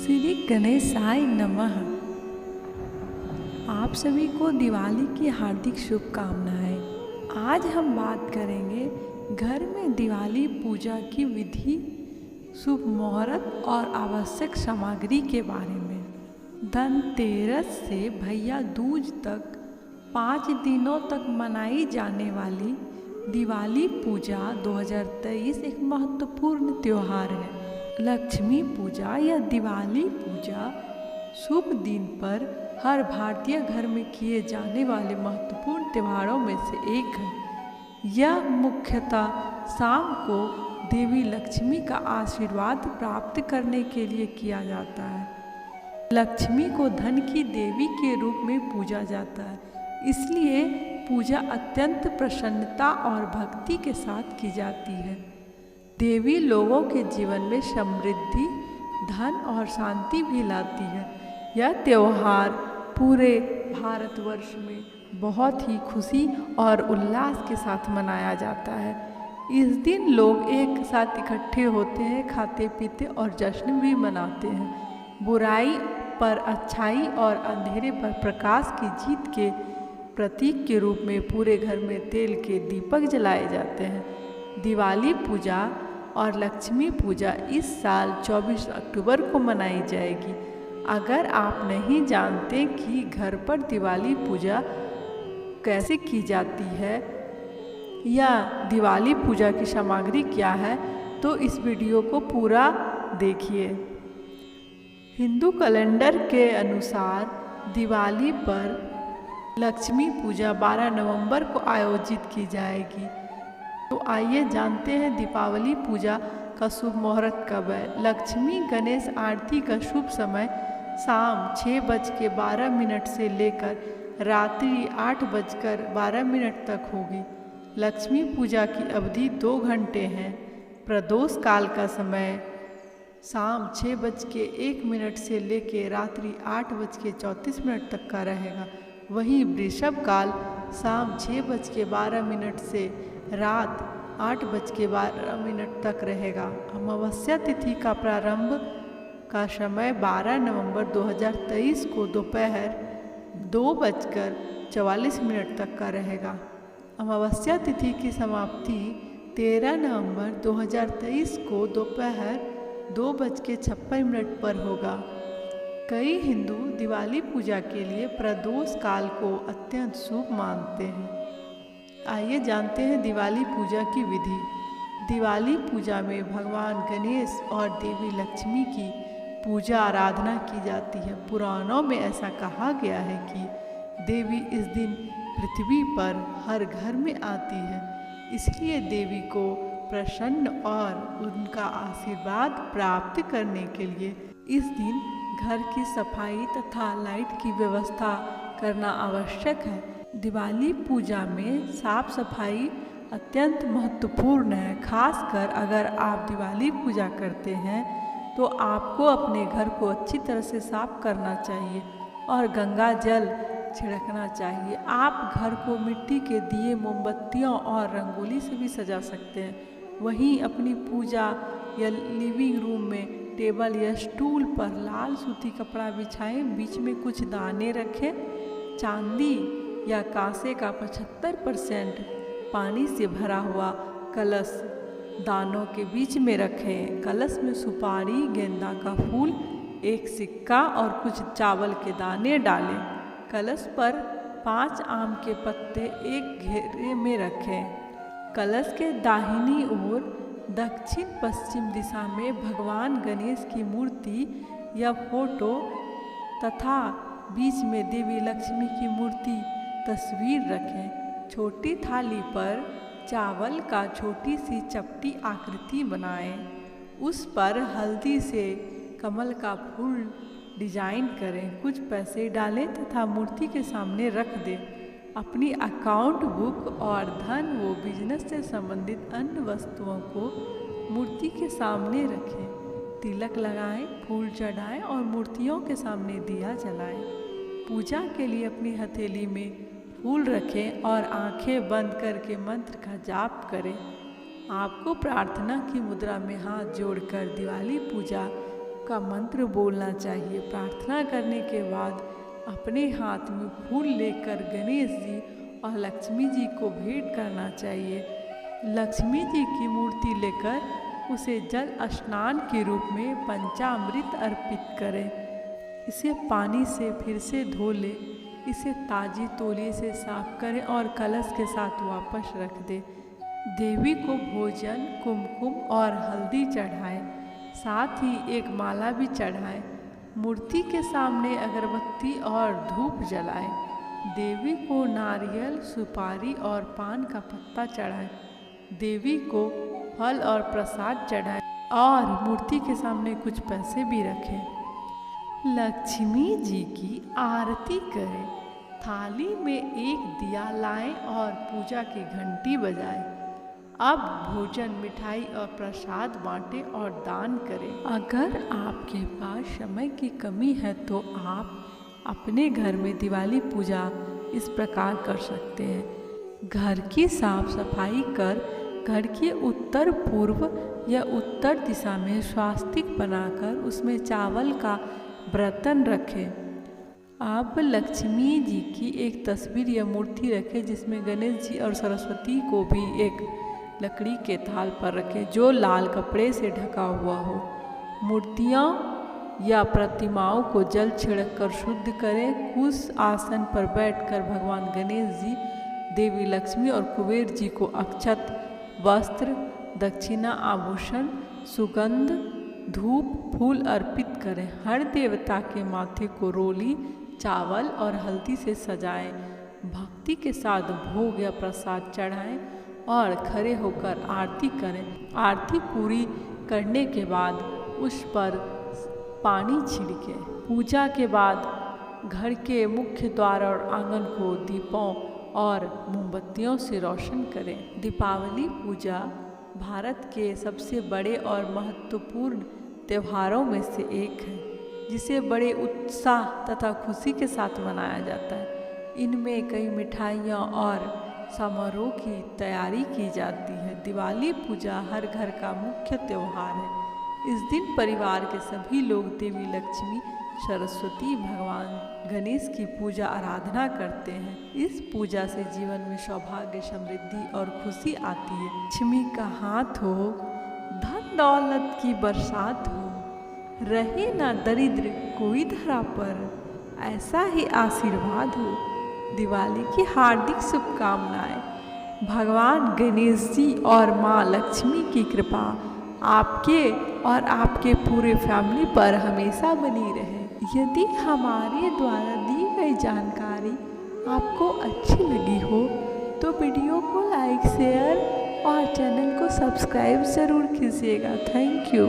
श्री गणेशाय नमः। आप सभी को दिवाली की हार्दिक शुभकामनाएं। आज हम बात करेंगे घर में दिवाली पूजा की विधि, शुभ मुहूर्त और आवश्यक सामग्री के बारे में। धनतेरस से भैया दूज तक 5 दिनों तक मनाई जाने वाली दिवाली पूजा 2023 एक महत्वपूर्ण त्यौहार है। लक्ष्मी पूजा या दिवाली पूजा शुभ दिन पर हर भारतीय घर में किए जाने वाले महत्वपूर्ण त्योहारों में से एक है। यह मुख्यतः शाम को देवी लक्ष्मी का आशीर्वाद प्राप्त करने के लिए किया जाता है। लक्ष्मी को धन की देवी के रूप में पूजा जाता है, इसलिए पूजा अत्यंत प्रसन्नता और भक्ति के साथ की जाती है। देवी लोगों के जीवन में समृद्धि, धन और शांति भी लाती है। यह त्यौहार पूरे भारतवर्ष में बहुत ही खुशी और उल्लास के साथ मनाया जाता है। इस दिन लोग एक साथ इकट्ठे होते हैं, खाते पीते और जश्न भी मनाते हैं। बुराई पर अच्छाई और अंधेरे पर प्रकाश की जीत के प्रतीक के रूप में पूरे घर में तेल के दीपक जलाए जाते हैं। दिवाली पूजा और लक्ष्मी पूजा इस साल 24 अक्टूबर को मनाई जाएगी। अगर आप नहीं जानते कि घर पर दिवाली पूजा कैसे की जाती है या दिवाली पूजा की सामग्री क्या है, तो इस वीडियो को पूरा देखिए। हिंदू कैलेंडर के अनुसार दिवाली पर लक्ष्मी पूजा 12 नवंबर को आयोजित की जाएगी। तो आइए जानते हैं दीपावली पूजा का शुभ मुहूर्त कब है। लक्ष्मी गणेश आरती का शुभ समय शाम 6:12 से लेकर रात्रि 8:12 तक होगी। लक्ष्मी पूजा की अवधि 2 घंटे है। प्रदोष काल का समय शाम 6:01 से लेकर रात्रि 8:34 तक का रहेगा। वहीं वृषभ काल शाम 6:12 से रात 8:12 तक रहेगा। अमावस्या तिथि का प्रारंभ का समय 12 नवंबर 2023 को दोपहर 2:44 तक का रहेगा। अमावस्या तिथि की समाप्ति 13 नवंबर 2023 को दोपहर 2:56 पर होगा। कई हिंदू दिवाली पूजा के लिए प्रदोष काल को अत्यंत शुभ मानते हैं। आइए जानते हैं दिवाली पूजा की विधि। दिवाली पूजा में भगवान गणेश और देवी लक्ष्मी की पूजा आराधना की जाती है। पुराणों में ऐसा कहा गया है कि देवी इस दिन पृथ्वी पर हर घर में आती है, इसलिए देवी को प्रसन्न और उनका आशीर्वाद प्राप्त करने के लिए इस दिन घर की सफाई तथा लाइट की व्यवस्था करना आवश्यक है। दिवाली पूजा में साफ सफाई अत्यंत महत्वपूर्ण है। खासकर अगर आप दिवाली पूजा करते हैं तो आपको अपने घर को अच्छी तरह से साफ करना चाहिए और गंगा जल छिड़कना चाहिए। आप घर को मिट्टी के दिए, मोमबत्तियों और रंगोली से भी सजा सकते हैं। वहीं अपनी पूजा या लिविंग रूम में टेबल या स्टूल पर लाल सूती कपड़ा बिछाएं, बीच में कुछ दाने रखें। चांदी या कांसे का 75% पानी से भरा हुआ कलश दानों के बीच में रखें। कलश में सुपारी, गेंदा का फूल, एक सिक्का और कुछ चावल के दाने डालें। कलश पर 5 आम के पत्ते एक घेरे में रखें। कलश के दाहिनी ओर दक्षिण पश्चिम दिशा में भगवान गणेश की मूर्ति या फोटो तथा बीच में देवी लक्ष्मी की मूर्ति तस्वीर रखें। छोटी थाली पर चावल का छोटी सी चपटी आकृति बनाएं। उस पर हल्दी से कमल का फूल डिजाइन करें। कुछ पैसे डालें तथा मूर्ति के सामने रख दें। अपनी अकाउंट बुक और धन व बिजनेस से संबंधित अन्य वस्तुओं को मूर्ति के सामने रखें। तिलक लगाएं, फूल चढ़ाएं और मूर्तियों के सामने दिया जलाएं। पूजा के लिए अपनी हथेली में फूल रखें और आंखें बंद करके मंत्र का जाप करें। आपको प्रार्थना की मुद्रा में हाथ जोड़कर दिवाली पूजा का मंत्र बोलना चाहिए। प्रार्थना करने के बाद अपने हाथ में फूल लेकर गणेश जी और लक्ष्मी जी को भेंट करना चाहिए। लक्ष्मी जी की मूर्ति लेकर उसे जल स्नान के रूप में पंचामृत अर्पित करें। इसे पानी से फिर से धो ले, इसे ताजी तौलिए से साफ करें और कलश के साथ वापस रख दे। देवी को भोजन, कुमकुम और हल्दी चढ़ाएं, साथ ही एक माला भी चढ़ाएं। मूर्ति के सामने अगरबत्ती और धूप जलाएं। देवी को नारियल, सुपारी और पान का पत्ता चढ़ाएं। देवी को फल और प्रसाद चढ़ाएं और मूर्ति के सामने कुछ पैसे भी रखें। लक्ष्मी जी की आरती करें। थाली में एक दिया लाएं और पूजा की घंटी बजाएं। अब भोजन, मिठाई और प्रसाद बांटें और दान करें। अगर आपके पास समय की कमी है तो आप अपने घर में दिवाली पूजा इस प्रकार कर सकते हैं। घर की साफ सफाई कर घर के उत्तर पूर्व या उत्तर दिशा में स्वास्तिक बनाकर उसमें चावल का बर्तन रखें। आप लक्ष्मी जी की एक तस्वीर या मूर्ति रखें जिसमें गणेश जी और सरस्वती को भी एक लकड़ी के थाल पर रखें जो लाल कपड़े से ढका हुआ हो। मूर्तियाँ या प्रतिमाओं को जल छिड़क कर शुद्ध करें। उस आसन पर बैठकर भगवान गणेश जी, देवी लक्ष्मी और कुबेर जी को अक्षत, वस्त्र, दक्षिणा, आभूषण, सुगंध, धूप, फूल अर्पित करें। हर देवता के माथे को रोली, चावल और हल्दी से सजाएं। भक्ति के साथ भोग या प्रसाद चढ़ाएं और खड़े होकर आरती करें। आरती पूरी करने के बाद उस पर पानी छिड़कें। पूजा के बाद घर के मुख्य द्वार और आंगन को दीपों और मोमबत्तियों से रोशन करें। दीपावली पूजा भारत के सबसे बड़े और महत्वपूर्ण त्योहारों में से एक है जिसे बड़े उत्साह तथा खुशी के साथ मनाया जाता है। इनमें कई मिठाइयाँ और समारोह की तैयारी की जाती है। दिवाली पूजा हर घर का मुख्य त्यौहार है। इस दिन परिवार के सभी लोग देवी लक्ष्मी, सरस्वती, भगवान गणेश की पूजा आराधना करते हैं। इस पूजा से जीवन में सौभाग्य, समृद्धि और खुशी आती है। लक्ष्मी का हाथ हो, धन दौलत की बरसात हो, रहे ना दरिद्र कोई धरा पर, ऐसा ही आशीर्वाद हो। दिवाली की हार्दिक शुभकामनाएं। भगवान गणेश जी और माँ लक्ष्मी की कृपा आपके और आपके पूरे फैमिली पर हमेशा बनी रहे। यदि हमारे द्वारा दी गई जानकारी आपको अच्छी लगी हो तो वीडियो को लाइक, शेयर और चैनल को सब्सक्राइब ज़रूर कीजिएगा। Thank you.